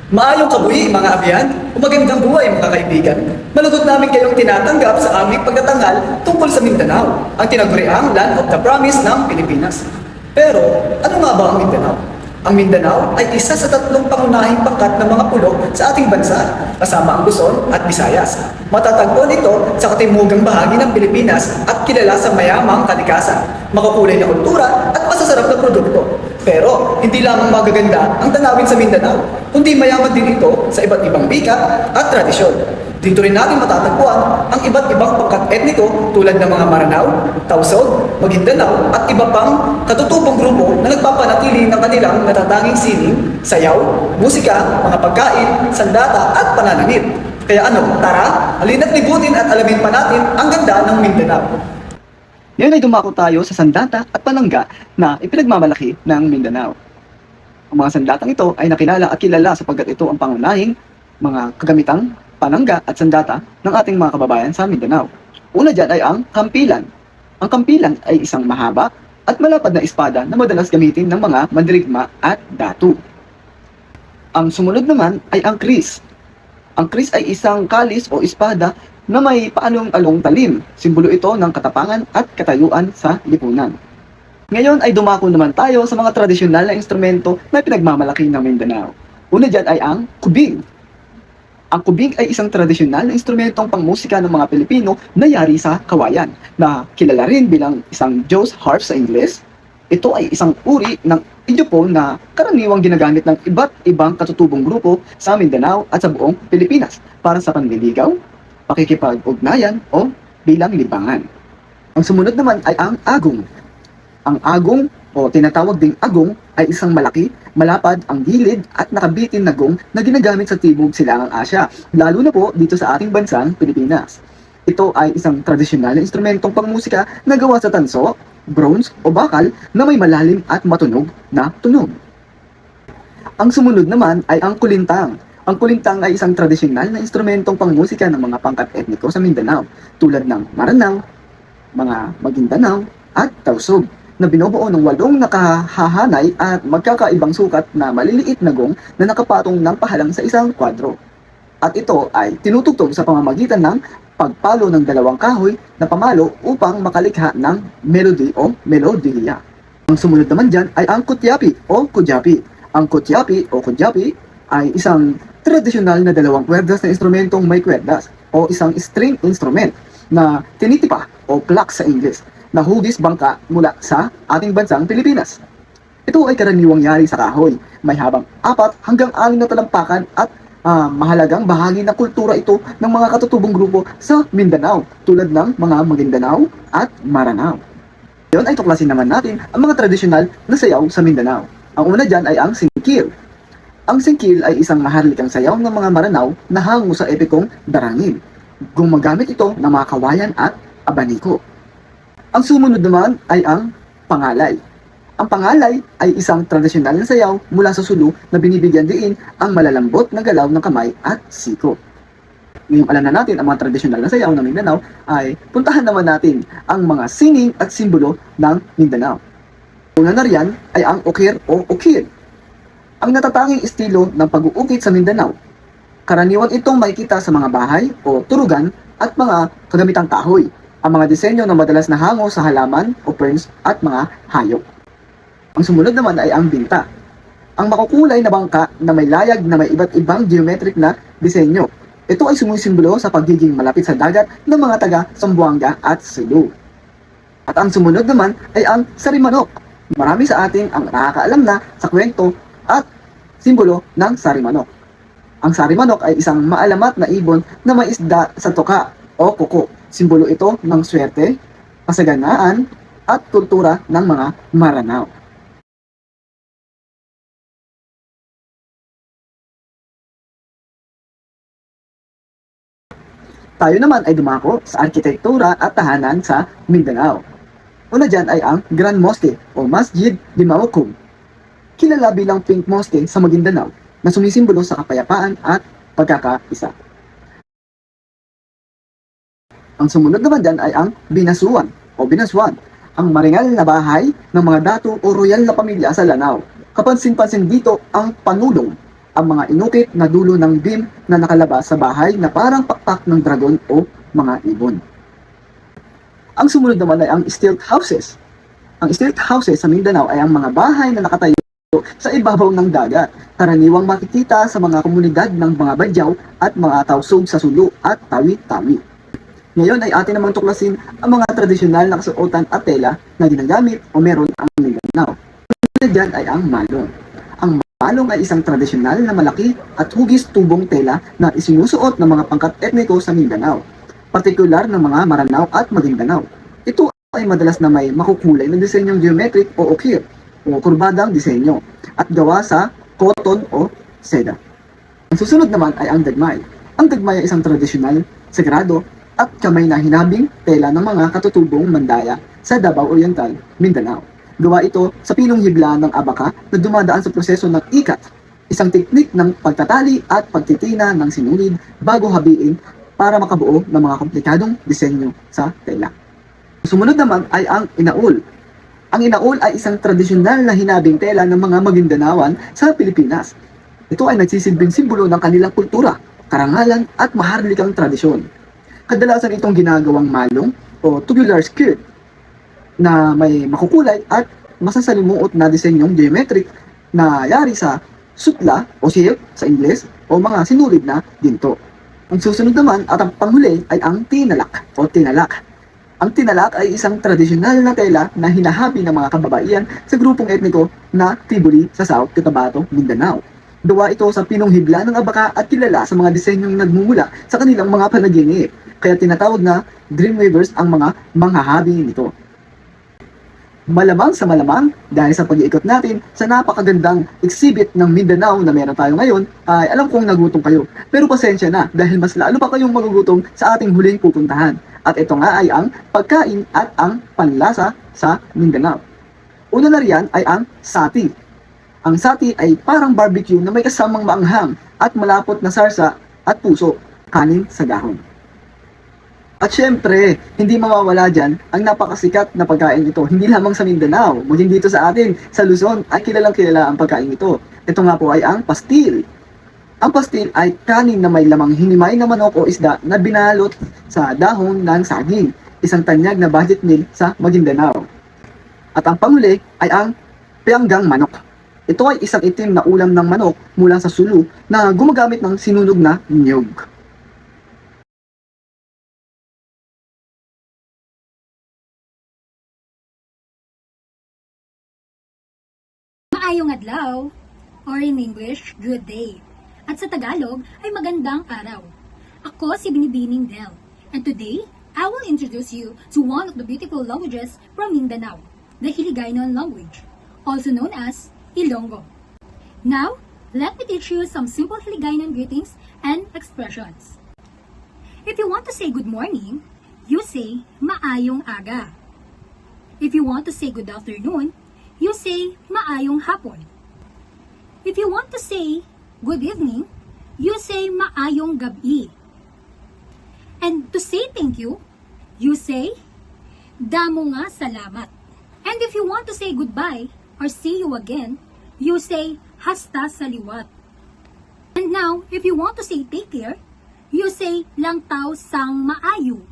Maayong kabuhi mga abyan, o magandang buhay mga kaibigan. Malugod namin kayong tinatanggap sa aming pagtatanghal tungkol sa Mindanao, ang tinaguriang Land of the Promise ng Pilipinas. Pero, ano nga ba ang Mindanao? Ang Mindanao ay isa sa tatlong pangunahing pangkat ng mga pulo sa ating bansa, kasama ang Luzon at Visayas. Matatagpuan ito sa katimugang bahagi ng Pilipinas at kilala sa mayamang kalikasan, makukulay na kultura at masasarap na produkto. Pero, hindi lamang magaganda ang tanawin sa Mindanao, kundi mayaman din ito sa iba't ibang bika at tradisyon. Dito rin natin matatagpuan ang iba't ibang pangkat etniko tulad ng mga Maranao, Tausog, Maguindanao at iba pang katutubong grupo na nagpapanatili ng kanilang natatanging sining, sayaw, musika, mga pagkain, sandata at pananamit. Kaya ano, tara, halina't libutin at alamin pa natin ang ganda ng Mindanao. Ngayon ay dumako tayo sa sandata at panangga na ipinagmamalaki ng Mindanao. Ang mga sandatang ito ay nakilala at kilala sapagkat ito ang pangunahing mga kagamitang panangga at sandata ng ating mga kababayan sa Mindanao. Una dyan ay ang kampilan. Ang kampilan ay isang mahaba at malapad na espada na madalas gamitin ng mga mandirigma at datu. Ang sumunod naman ay ang kris. Ang kris ay isang kalis o espada na may paalong-along talim. Simbolo ito ng katapangan at katayuan sa lipunan. Ngayon ay dumako naman tayo sa mga tradisyonal na instrumento na pinagmamalaki ng Mindanao. Una dyan ay ang kubing. Ang kubing ay isang tradisyonal na instrumentong pangmusika ng mga Pilipino na yari sa kawayan, na kilala rin bilang isang Jaw's harp sa Ingles. Ito ay isang uri ng idiopone na karaniwang ginagamit ng iba't ibang katutubong grupo sa Mindanao at sa buong Pilipinas para sa panliligaw, pakikipag-ugnayan o bilang libangan. Ang sumunod naman ay ang agong. Ang agong o tinatawag ding agong ay isang malaki, malapad ang gilid at nakabitin na gong na ginagamit sa Timog Silangang Asya, lalo na po dito sa ating bansang Pilipinas. Ito ay isang tradisyonal na instrumentong pangmusika na gawa sa tanso, bronze o bakal na may malalim at matunog na tunog. Ang sumunod naman ay ang kulintang. Ang kulintang ay isang tradisyonal na instrumentong pangmusika ng mga pangkat etniko sa Mindanao, tulad ng Maranao, mga Maguindanao at Tausog, na binubuo ng 8 nakahahanay at magkakaibang sukat na maliliit na gong na nakapatong ng pahalang sa isang kwadro. At ito ay tinutugtog sa pamamagitan ng pagpalo ng 2 kahoy na pamalo upang makalikha ng melody o melodiya. Ang sumunod naman dyan ay ang kutyapi o kudyapi. Ang kutyapi o kudyapi ay isang tradisyonal na 2 kwerdas na instrumentong may kwerdas o isang string instrument na tinitipa o pluck sa English na hugis bangka mula sa ating bansang Pilipinas. Ito ay karaniwang yari sa kahoy. May habang 4 hanggang 6 na talampakan at mahalagang bahagi ng kultura ito ng mga katutubong grupo sa Mindanao tulad ng mga Maguindanao at Maranao. Ngayon ay tuklasin naman natin ang mga tradisyonal na sayaw sa Mindanao. Ang una dyan ay ang singkil. Ang singkil ay isang maharlikang sayaw ng mga Maranao na hango sa epikong darangin. Gumagamit ito ng mga kawayan at abaniko. Ang sumunod naman ay ang pangalay. Ang pangalay ay isang tradisyonal na sayaw mula sa Sulu na binibigyan diin ang malalambot na galaw ng kamay at siko. Ngayong alam na natin ang mga tradisyonal na sayaw ng Mindanao, ay puntahan naman natin ang mga sining at simbolo ng Mindanao. Una na riyan ay ang ukir o ukir. Ang natatanging estilo ng pag-uukit sa Mindanao. Karaniwan itong makikita sa mga bahay o turugan at mga kagamitang kahoy. Ang mga disenyo na madalas na hango sa halaman o ferns at mga hayop. Ang sumunod naman ay ang binta. Ang makukulay na bangka na may layag na may iba't ibang geometric na disenyo. Ito ay sumisimbolo sa pagiging malapit sa dagat ng mga taga Zamboanga at Sulu. At ang sumunod naman ay ang sarimanok. Marami sa atin ang nakakaalam na sa kwento at simbolo ng sarimanok. Ang sarimanok ay isang maalamat na ibon na may isda sa tuka o kuko. Simbolo ito ng swerte, kasaganaan at kultura ng mga Maranao. Tayo naman ay dumako sa arkitektura at tahanan sa Mindanao. Una dyan ay ang Grand Mosque o Masjid di Maukum. Kilala bilang Pink Mosque sa Maguindanao na sumisimbolo sa kapayapaan at pagkakaisa. Ang sumunod naman dyan ay ang Binasuan o Binaswan, ang maringal na bahay ng mga dato o royal na pamilya sa Lanao. Kapansin-pansin dito ang panulong. ang mga inukit na dulo ng beam na nakalabas sa bahay na parang pakpak ng dragon o mga ibon. Ang sumunod naman ay ang stilt houses. Ang stilt houses sa Mindanao ay ang mga bahay na nakatayo sa ibabaw ng dagat, karaniwang makikita sa mga komunidad ng mga badyaw at mga tausog sa Sulu at Tawi-Tawi. Ngayon ay atin namang tuklasin ang mga tradisyonal na kasuotan at tela na ginagamit o meron ang Mindanao. Una dyan ay ang malong. Ang malong ay isang tradisyonal na malaki at hugis tubong tela na isinusuot ng mga pangkat etniko sa Mindanao, partikular ng mga Maranao at Maguindanao. Ito ay madalas na may makukulay na disenyong geometric o okir o kurbadang disenyo at gawa sa cotton o seda. Ang susunod naman ay ang dagmay. Ang dagmay ay isang tradisyonal, sagrado at kamay na hinabing tela ng mga katutubong Mandaya sa Davao Oriental, Mindanao. Gawa ito sa pinong hibla ng abaka na dumadaan sa proseso ng ikat, isang teknik ng pagtatali at pagtitina ng sinulid bago habiin para makabuo ng mga komplikadong disenyo sa tela. Sumunod naman ay ang inaul. Ang inaul ay isang tradisyonal na hinabing tela ng mga Magindanaoan sa Pilipinas. Ito ay nagsisilbing simbolo ng kanilang kultura, karangalan at maharlikang tradisyon. Kadalasan itong ginagawang malong o tubular skirt na may makukulay at masasalimuot na disenyong geometric na yari sa sutla o silk sa Ingles o mga sinulid na ginto. Ang susunod naman at ang panghuli ay ang tinalak o tinalak. Ang tinalak ay isang tradisyonal na tela na hinahabi ng mga kababaihan sa grupong etniko na Tibuli sa South Cotabato, Mindanao. Gawa ito sa pinong hibla ng abaka at kilala sa mga disenyong nagmumula sa kanilang mga panaginip, kaya tinatawag na dreamweavers ang mga manghahabi nito. Malamang sa malamang, dahil sa pag-iikot natin sa napakagandang exhibit ng Mindanao na meron tayo ngayon, ay alam kong nagutom kayo. Pero pasensya na dahil mas lalo pa kayong magugutom sa ating huling pupuntahan. At ito nga ay ang pagkain at ang panlasa sa Mindanao. Una na riyan ay ang sati. Ang sati ay parang barbecue na may kasamang maanghang at malapot na sarsa at puso, kanin sa dahon. At syempre, hindi mawawala dyan ang napakasikat na pagkain ito. Hindi lamang sa Mindanao, maging dito sa atin, sa Luzon, ay kilalang kilala ang pagkain ito. Ito nga po ay ang pastil. Ang pastil ay kanin na may lamang hinimay na manok o isda na binalot sa dahon ng saging, isang tanyag na budget meal sa Maguindanao. At ang panghuli ay ang pianggang manok. Ito ay isang itim na ulam ng manok mula sa Sulu na gumagamit ng sinunog na niyog. Maayong adlaw, or in English, good day. At sa Tagalog ay magandang araw. Ako si Binibining Del, and today, I will introduce you to one of the beautiful languages from Mindanao, the Hiligaynon language, also known as Ilonggo. Now, let me teach you some simple Hiligaynon greetings and expressions. If you want to say good morning, you say maayong aga. If you want to say good afternoon, you say maayong hapon. If you want to say good evening, you say maayong gabi. And to say thank you, you say damo nga salamat. And if you want to say goodbye or see you again, you say hasta sa liwat. And now, if you want to say take care, you say lang tao sang maayo.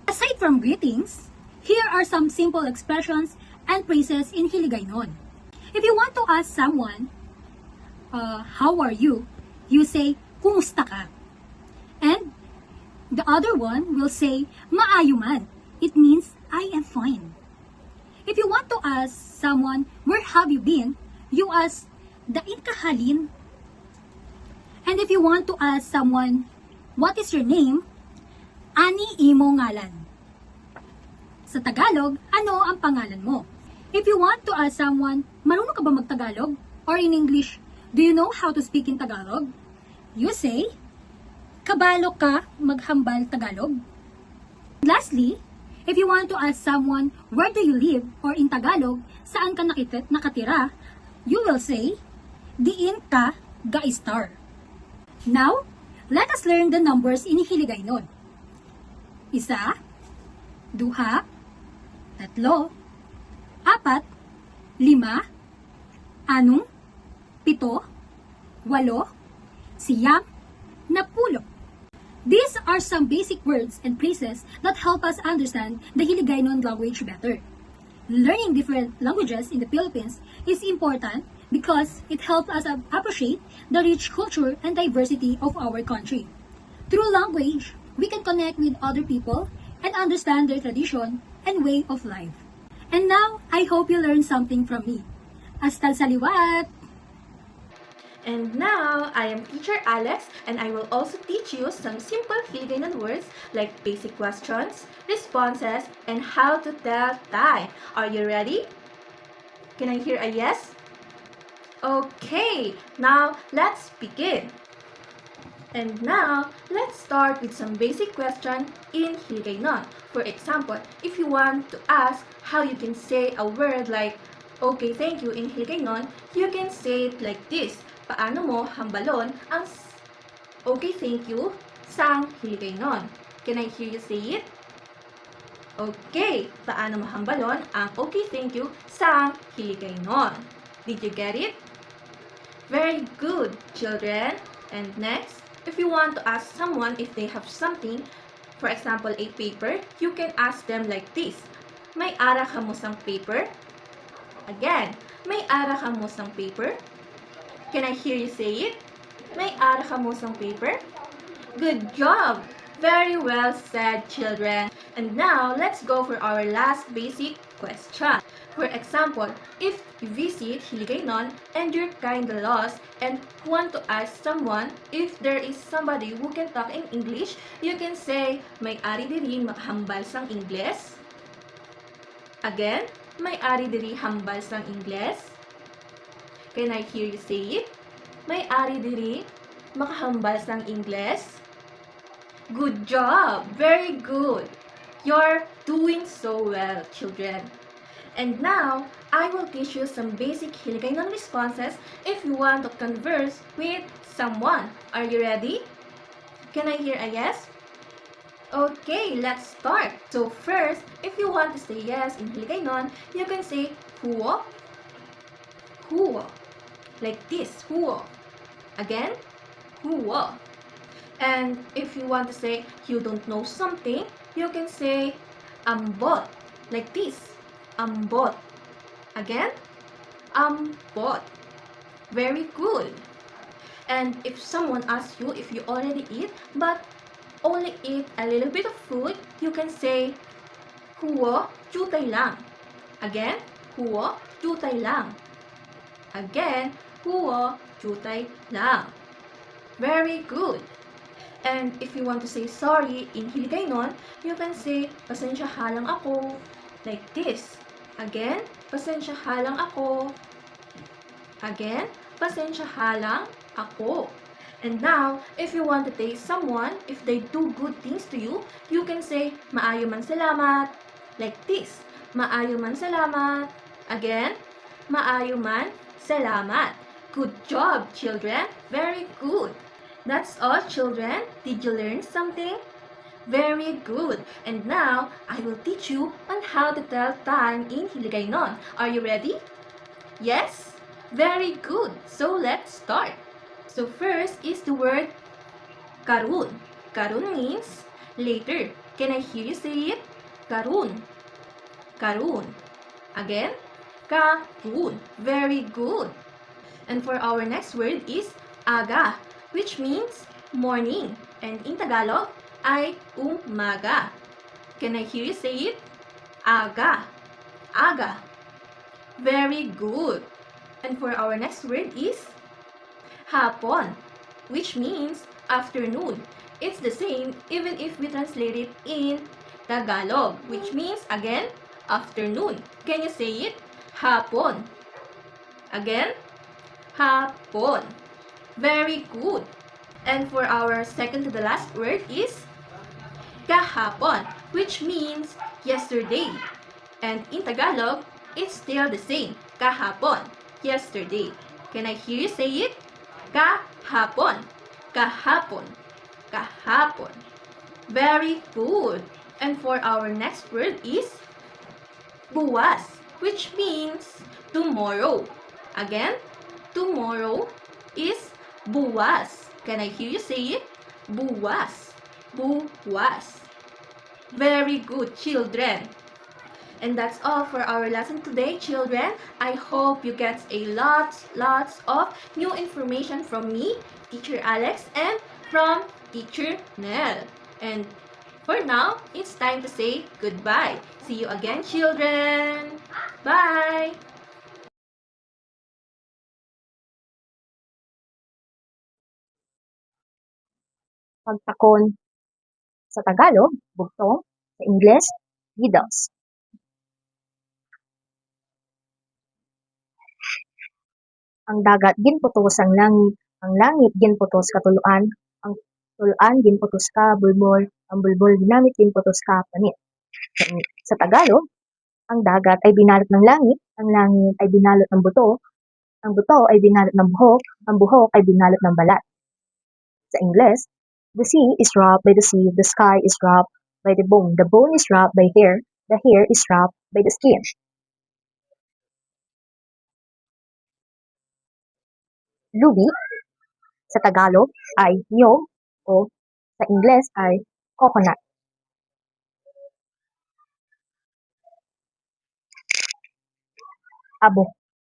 Aside from greetings, here are some simple expressions and phrases in Hiligaynon. If you want to ask someone, how are you? You say, kumusta ka? And the other one will say, maayo man. It means, I am fine. If you want to ask someone, where have you been? You ask, dain ka halin? And if you want to ask someone, what is your name? Ani imo ngalan. Sa Tagalog, ano ang pangalan mo? If you want to ask someone, marunong ka ba mag-Tagalog? Or in English, do you know how to speak in Tagalog? You say, kabalo ka maghambal Tagalog? Lastly, if you want to ask someone, where do you live? Or in Tagalog, saan ka nakatira? You will say, diin ka ga-star. Now, let us learn the numbers in Hiligaynon. Isa, duha, tatlo, apat, lima, anong, pito, walo, siyang, napulot. These are some basic words and phrases that help us understand the Hiligaynon language better. Learning different languages in the Philippines is important because it helps us appreciate the rich culture and diversity of our country. Through language, we can connect with other people and understand their tradition and way of life. And now, I hope you learned something from me. Hasta sa liwat! And now, I am Teacher Alex, and I will also teach you some simple Filipino words like basic questions, responses, and how to tell time. Are you ready? Can I hear a yes? Okay, now let's begin. And now, let's start with some basic question in Hiligaynon. For example, if you want to ask how you can say a word like, okay, thank you in Hiligaynon, you can say it like this. Paano mo hambalon ang okay, thank you sang Hiligaynon? Can I hear you say it? Okay, paano mo hambalon ang okay, thank you sang Hiligaynon? Did you get it? Very good, children. And next, if you want to ask someone if they have something, for example, a paper, you can ask them like this. May ara ka mo sang paper? Again, may ara ka mo sang paper? Can I hear you say it? May ara ka mo sang paper? Good job! Very well said, children. And now, let's go for our last basic question. For example, if you visit Hiligaynon and you're kinda lost and want to ask someone if there is somebody who can talk in English, you can say, may ari diri hambal sang Ingles. Again, may ari diri hambal sang Ingles. Can I hear you say it? May ari diri makahambal sang Ingles. Good job! Very good! You're doing so well, children. And now, I will teach you some basic Hiligaynon responses if you want to converse with someone. Are you ready? Can I hear a yes? Okay, let's start. So first, if you want to say yes in Hiligaynon, you can say huwo, huwo. Like this, huwo. Again, huwo. And if you want to say you don't know something, you can say ambot. Like this, ambot. Again, ambot. Very good. And if someone asks you if you already eat, but only eat a little bit of food, you can say huwo jutay lang. Again, huwo jutay lang. Again, huwo jutay lang. Very good. And if you want to say sorry in Hiligaynon, you can say pasensya halang ako. Like this. Again, pasensya halang ako. Again, pasensya halang ako. And now, if you want to thank someone, if they do good things to you, you can say maayo man salamat. Like this. Maayo man salamat. Again, maayo man salamat. Good job, children. Very good. That's all, children. Did you learn something? Very good. And now, I will teach you on how to tell time in Hiligaynon. Are you ready? Yes? Very good. So, let's start. So, first is the word karun. Karun means later. Can I hear you say it? Karun. Karun. Again, karun. Very good. And for our next word is aga, which means morning. And in Tagalog, ay umaga. Can I hear you say it? Aga. Aga. Very good. And for our next word is hapon, which means afternoon. It's the same even if we translate it in Tagalog, which means, again, afternoon. Can you say it? Hapon. Again, hapon. Very good. And for our second to the last word is kahapon, which means yesterday. And in Tagalog, it's still the same. Kahapon, yesterday. Can I hear you say it? Kahapon. Kahapon. Kahapon. Very good. And for our next word is buwas, which means tomorrow. Again, tomorrow is buwas. Can I hear you say it? Buwas. Buwas. Very good, children. And that's all for our lesson today, children. I hope you get lots of new information from me, Teacher Alex, and from Teacher Nell. And for now, it's time to say goodbye. See you again, children. Bye! Pagtakon sa Tagalog, bugtong, sa Ingles, riddles. Ang dagat ginputos ang langit ginputos ka tuluan, ang tuluan ginputos ka bulbol, ang bulbol ginamit ginputos ka panit. Sa Tagalog, ang dagat ay binalot ng langit, ang langit ay binalot ng buto, ang buto ay binalot ng buhok, ang buhok ay binalot ng balat. Sa Ingles, the sea is wrapped by the sea, the sky is wrapped by the bone is wrapped by hair, the hair is wrapped by the skin. Lubi, sa Tagalog ay niyog o sa Ingles ay coconut.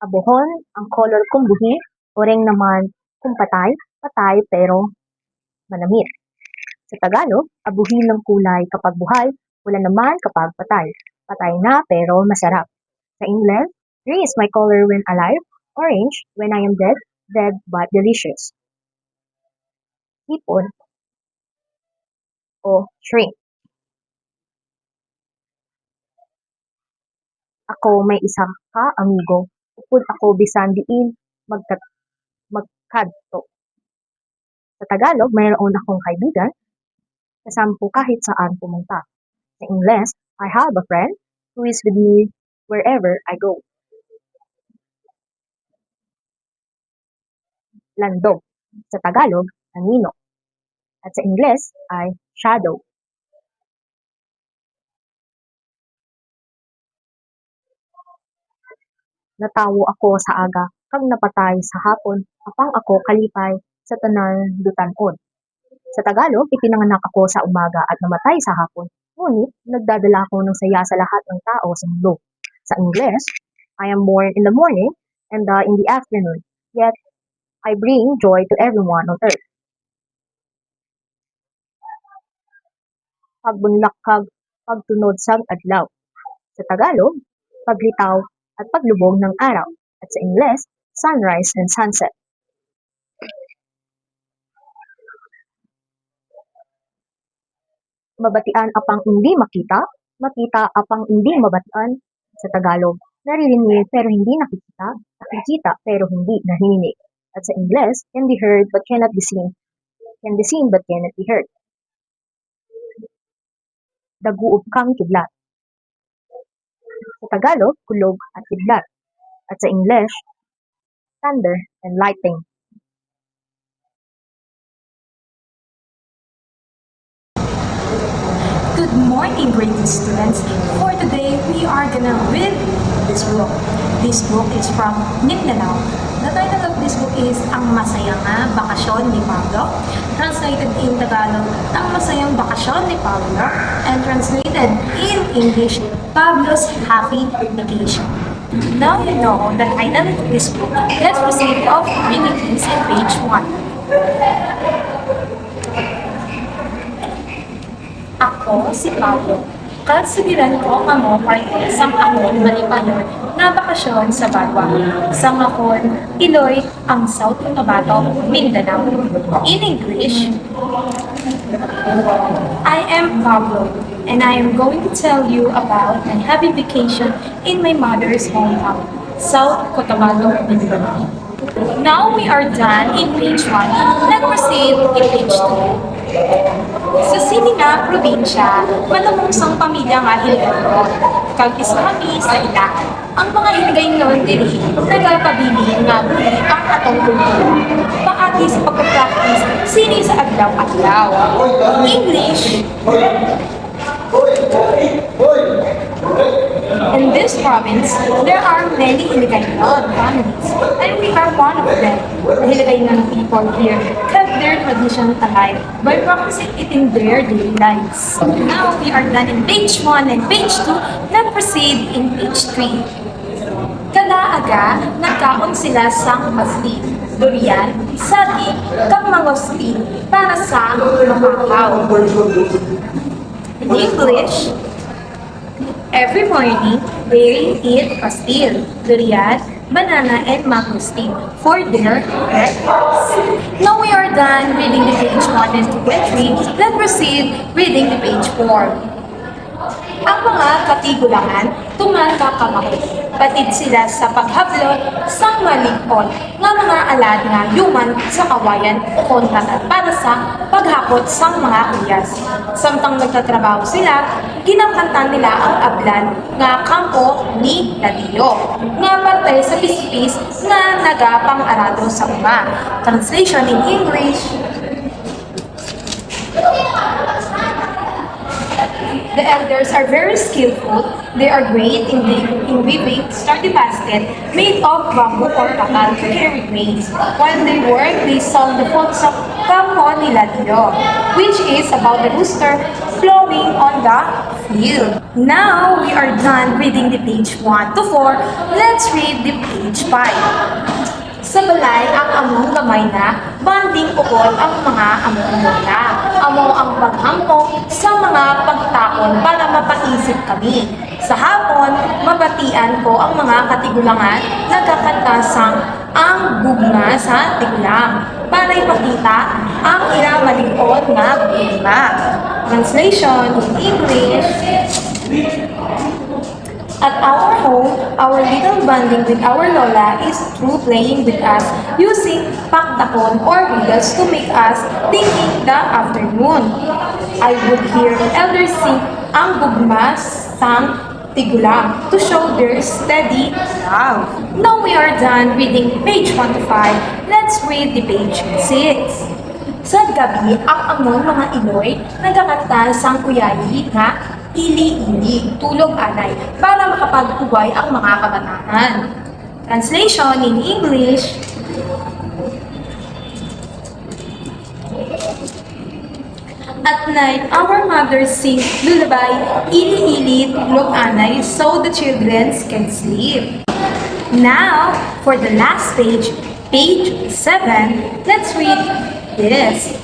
Abohon ang color kung buhi, oreng naman kung patay, patay pero manamit. Sa Tagalog, abuhin ng kulay kapag buhay, wala naman kapag patay. Patay na pero masarap. Sa English, green is my color when alive, orange when I am dead, dead but delicious. Hipon o shrink. Ako may isa ka amigo, upod ako bisan diin magkadto. Sa Tagalog, mayroon akong kaibigan, kasampu kahit saan pumunta. Sa English, I have a friend who is with me wherever I go. Landog. Sa Tagalog, anino. At sa English ay shadow. Natawo ako sa aga, kag napatay sa hapon, apang ako kalipay sa tanan dutan-on. Sa Tagalog, ipinanganak ako sa umaga at namatay sa hapon, ngunit nagdadala ako ng saya sa lahat ng tao sa mundo. Sa English, I am born in the morning and die in the afternoon, yet I bring joy to everyone on earth. Pagbunlak kag pagtunod sang adlaw. Sa Tagalog, paglitaw at paglubog ng araw. At sa English, sunrise and sunset. Mabatian apang hindi makita, makita apang hindi mabatian. Sa Tagalog, naririnig pero hindi nakikita, nakikita pero hindi narinig. At sa English, can be heard but cannot be seen, can be seen but cannot be heard. Daguob kang kidlat. Sa Tagalog, kulog at kidlat. At sa English, thunder and lightning. Good morning, grade students. For today, we are gonna read this book. This book is from Mindanao. The title of this book is Ang Masayang Bakasyon ni Pablo. Translated in Tagalog, Ang Masayang Bakasyon ni Pablo. And translated in English, Pablo's Happy Vacation. Now you know the title of this book. Let's proceed off reading this in page 1. Ako si Pablo. Kalsugiran ko amo parte sang akon malipayon na bakasyon sa Barwa. Sang akon Iloy ang South Cotabato, Mindanao. In English, I am Pablo and I am going to tell you about my happy vacation in my mother's hometown, South Cotabato, Mindanao. Now we are done in page 1. Let's proceed in page 2. Sa Sininga, probinsya, manamong sang pamilya nga hiligaynon. Kag isa kami sa ilahan. Ang mga hiligaynon diri, nagapabilin nga buli ang atong kultura. Paagi sa pagpapractice, sini sa adlaw-adlaw. English. In this province, there are many Hiligaynon families, and we are one of them. The Hiligaynon people here can their tradition alive by practicing it in their daily lives. Now we are done in page 1 and page 2. Let's proceed in page 3. Kalaaga, nagkaon sila sang pastil, durian, saging, kang mangosteen para sa makahaw. In English, every morning they eat pastil, durian, banana, and mangosteen for their breakfast. Now we are done reading the page 1 and 2 and 3. Let's proceed reading the page 4. Ang mga katigulangan tumalkakamaki, patid sila sa paghablot sa malikot nga mga alad nga yuman sa kawayan o kontratan para sa paghakot sa mga kuyas. Samtang nagtatrabaho sila, ginamkantan nila ang ablan nga kampo ni Ladio, nga parte sa pispis nga nagapang-arado sa uma. Translation in English: the elders are very skillful. They are great in weaving sturdy basket made of bamboo or takal to carry grains. While they work, they song the folk song Kampo ni Ladio, which is about the rooster blowing on the field. Now we are done reading the page 1 to 4. Let's read the page 5. Sa balay ang among gamay na, banding ukol ang mga among muna. Amo ang paghampong sa mga pagtakon para mapaisip kami. Sa hapon, mabatian ko ang mga katigulangan nagkakantasang ang gugma sa tigulang para ipakita ang iramaliod na gugma. Translation in English: at our home, our little bonding with our Lola is through playing with us, using paktakon or riddles to make us thinking the afternoon. I would hear elders sing ang gugma sang tigulang to show their steady love. Now we are done reading page 1 to 5. Let's read the page 6. Sa gabi, ang among mga Iloy nagkakanta sang uyayi nga ili-ili, tulog anay, para makapag-uway ang mga kabataan. Translation in English: at night, our mothers sing lullaby, ili-ili, tulog anay, so the children can sleep. Now, for the last page, page 7, let's read this.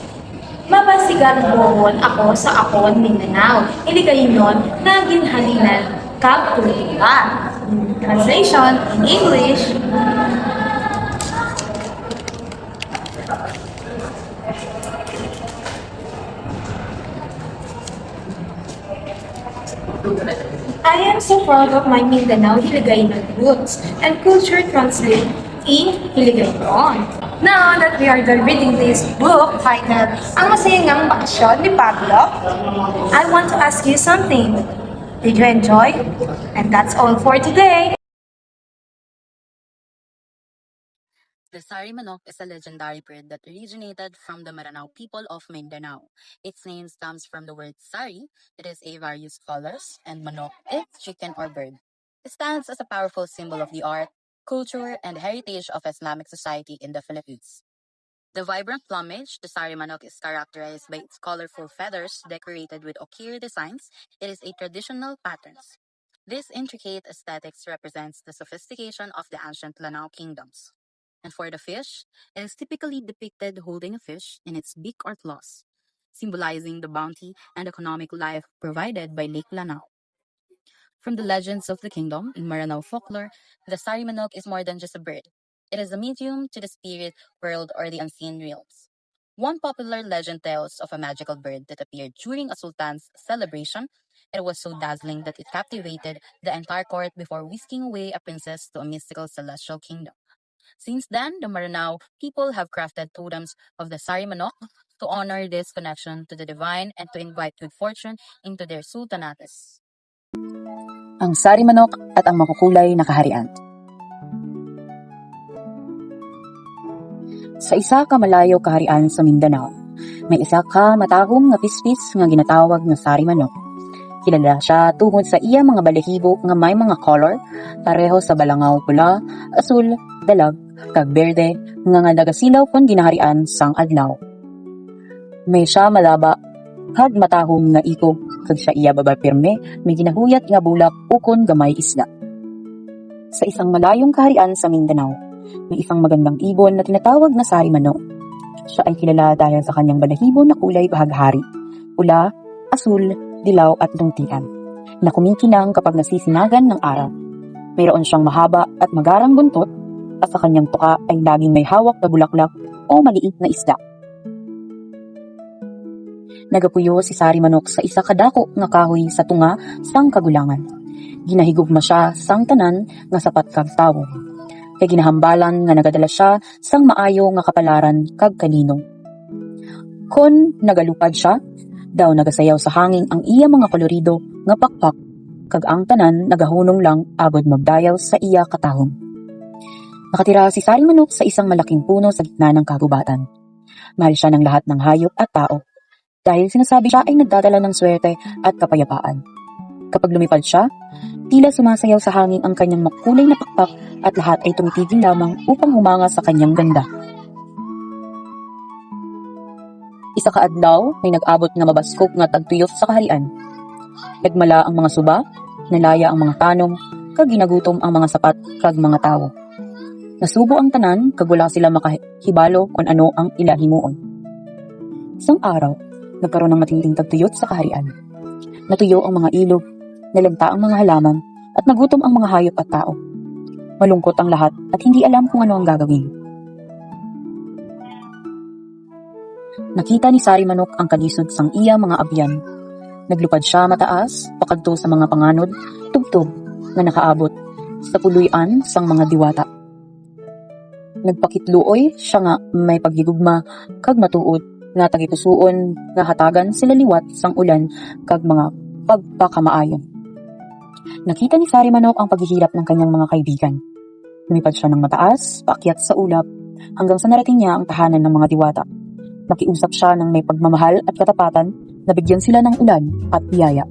Mabasigan bohon ako sa akon Mindanao. Iligay nun na ginhalinan kag kultura. Translation in English: I am so proud of my Mindanao Hiligaynon roots and culture. Translate in Hiligaynon. Now that we are done reading this book titled Ang Masayang Bakasyon ni Pablo, I want to ask you something. Did you enjoy? And that's all for today. The Sari Manok is a legendary bird that originated from the Maranao people of Mindanao. Its name comes from the word sari, it is a various colors, and manok is chicken or bird. It stands as a powerful symbol of the art, culture, and heritage of Islamic society in the Philippines. The vibrant plumage, the Sari Manok is characterized by its colorful feathers decorated with ochre designs. It is a traditional patterns. This intricate aesthetics represents the sophistication of the ancient Lanao kingdoms. And for the fish, it is typically depicted holding a fish in its beak or claws, symbolizing the bounty and economic life provided by Lake Lanao. From the legends of the kingdom in Maranao folklore, the Sari Manok is more than just a bird. It is a medium to the spirit world or the unseen realms. One popular legend tells of a magical bird that appeared during a sultan's celebration. It was so dazzling that it captivated the entire court before whisking away a princess to a mystical celestial kingdom. Since then, the Maranao people have crafted totems of the Sari Manok to honor this connection to the divine and to invite good fortune into their sultanates. Ang Sari Manok at ang makukulay na kaharian. Sa isa ka malayo kaharian sa Mindanao, may isa ka matahong nga pispis nga ginatawag nga Sari Manok. Kilala siya tungod sa iya mga balahibo nga may mga color, pareho sa balangaw pula, asul, dalag, kag berde, nga nagasilaw kon ginaharian sang adlaw. May siya malaba, kag matahom nga ikog, kag siya iya babay pirme, may ginahuyat nga bulak ukon gamay isla. Sa isang malayong kaharian sa Mindanao, may isang magandang ibon na tinatawag na Sari Manok. Siya ay kilala dahil sa kanyang balahibo na kulay bahaghari, pula, asul, dilaw at lungtian, na kumikinang kapag nasisinagan ng araw. Mayroon siyang mahaba at magarang buntot at sa kanyang tuka ay laging may hawak na bulaklak o maliit na isda. Nagapuyo si Sari Manok sa isa kadako nga kahoy sa tunga sang kagulangan. Ginahigugma siya sang tanan nga sapat kag tawo. Kay ginahambalan nga nagadala siya sang maayo nga kapalaran kag kanino. Kon nagalupad siya, daw nagasayaw sa hangin ang iya mga kolorido nga pakpak, kag ang tanan nagahunong lang agod magdayaw sa iya katahom. Nakatira si Sari Manok sa isang malaking puno sa gitna ng kagubatan. Mahal siya ng lahat ng hayop at tao, dahil sinasabi siya ay nagdadala ng swerte at kapayapaan. Kapag lumipad siya, tila sumasayaw sa hangin ang kanyang makulay na pakpak at lahat ay tumitigil lamang upang humanga sa kanyang ganda. Isa kaadlaw, may nag-abot nga mabaskog nga tagtuyot sa kaharian. Nagmala ang mga suba, nalaya ang mga tanom, kag ginagutom ang mga sapat kag mga tao. Nasubo ang tanan kag wala sila makahibalo kung ano ang ilahimuon. Isang araw, nagkaroon ng matinding tagtuyot sa kaharian. Natuyo ang mga ilog, nalagta ang mga halaman, at nagutom ang mga hayop at tao. Malungkot ang lahat at hindi alam kung ano ang gagawin. Nakita ni Sari Manok ang kalisod sang iya mga abyan. Naglupad siya mataas, pakadto sa mga panganod, tugtog na nakaabot sa puluyan sang mga diwata. Nagpakitluoy siya nga may paghigugma kag matuod nga tagipusuon nga hatagan sila liwat sang ulan kag mga pagpakamaayon. Nakita ni Sari Manok ang paghihirap ng kanyang mga kaibigan. Lumipad siya ng mataas, paakyat sa ulap, hanggang sa narating niya ang tahanan ng mga diwata. Nakiusap siya ng may pagmamahal at katapatan na bigyan sila ng ulan at biyaya.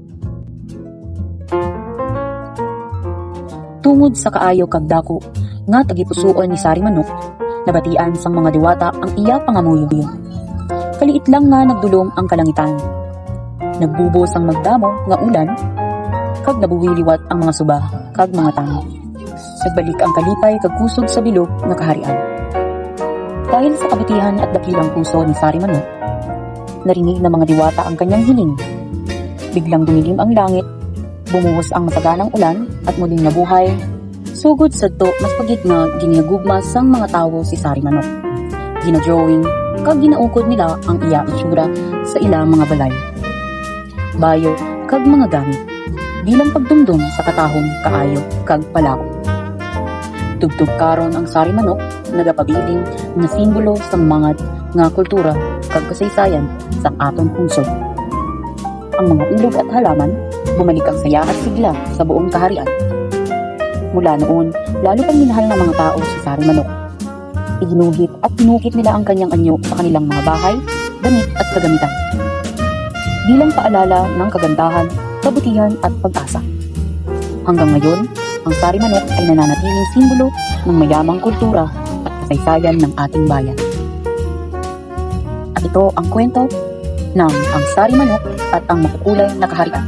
Tungod sa kaayo kag dako nga tagipusuon ni Sari Manok, nabatian sang mga diwata ang iya pangamuyo. Kaliit lang nga nagdulong ang kalangitan. Nagbubos ang magdamo nga ulan, kag nabuwiliwat ang mga suba kag mga tao. Nagbalik ang kalipay kag kusog sa bilog nga kaharian. Dahil sa kabutihan at dakilang puso ni Sari Manok, narinig ng mga diwata ang kanyang hiling. Biglang dumilim ang langit, bumuhos ang masaganang ulan at muling nabuhay. Sugod sadto mas pagit nga ginigugma sang mga tao si Sari Manok. Ginadrawing kag ginaukod nila ang iya itsura sa ilang mga balay, bayo kag mga gamit bilang pagdumdum sa katahom, kaayo kag palao. Tugtog karon ang Sari Manok nagapabiling nga simbolo sang mga nga kultura kag kasaysayan sa aton puso. Ang mga ilog at halaman bumalik ang saya at sigla sa buong kaharian. Mula noon, lalo pang minahal ng mga tao si Sari Manok. Iginuhit at pinukit nila ang kanyang anyo sa kanilang mga bahay, damit at kagamitan, bilang paalala ng kagandahan, kabutihan at pag-asa. Hanggang ngayon, ang Sari Manok ay nananatiling simbolo ng mayamang kultura at kasaysayan ng ating bayan. At ito ang kwento ng ang Sari Manok at ang makukulay na kaharian.